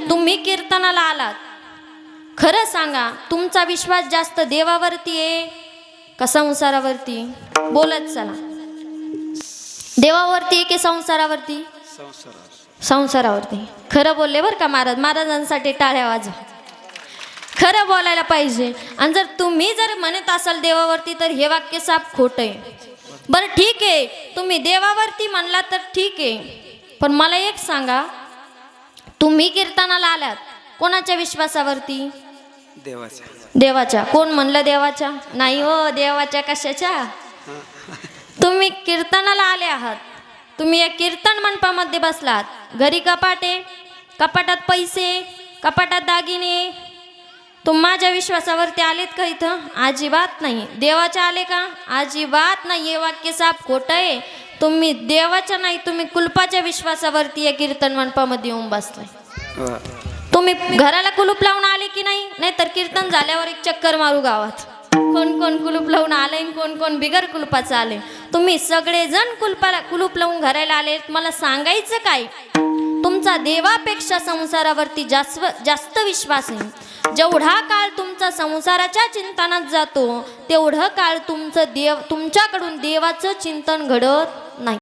तुम्ही कीर्तनाला आलात, खरं सांगा तुमचा विश्वास जास्त देवावरती आहे का संसारावरती? बोलत चला, देवावरती आहे की संसारावरती? संसारावरती. खरं बोलले बरं का महाराज, महाराजांसाठी टाळ्या वाजवा. खरं बोलायला पाहिजे. आणि जर तुम्ही जर म्हणत असाल देवावरती तर हे वाक्य साफ खोटं आहे. बरं ठीक आहे, तुम्ही देवावरती म्हणला तर ठीक आहे, पण मला एक सांगा, तुम्ही कीर्तनाला आलात कोणाच्या विश्वासावरती? देवाच्या. देवाच्या. कोण म्हणलं देवाच्या? नाही हो, देवाच्या कशाच्या? तुम्ही कीर्तनाला आले आहात, तुम्ही या कीर्तन मंडपामध्ये बसलात, घरी कपाट आहे, कपाटात पैसे, कपाटात दागिने, तुम्ही माझ्या विश्वासावरती आलेत का इथं? अजिबात नाही. देवाच्या आले का? अजिबात नाही. हे वाक्य साफ खोटं आहे. तुम्ही देवाच्या नाही, तुम्ही कुलपाच्या विश्वासावरती या कीर्तन मंडपामध्ये येऊन बसलाय. तुम्ही घराला कुलूप लावून आले की नाही? नाहीतर कीर्तन झाल्यावर एक चक्कर मारू गावात, कोण कोण कुलूप लावून आले, कोण कोण बिगर कुलपाचं आले. तुम्ही सगळेजण कुलूप लावून घराला आले. मला सांगायचं काय, तुमचा देवापेक्षा संसारावरती जास्त विश्वास आहे. जेवढा काळ तुमचा संसाराच्या चिंतनात जातो तेवढं काळ तुमचं तुमच्याकडून देवाचं चिंतन घडत नाही.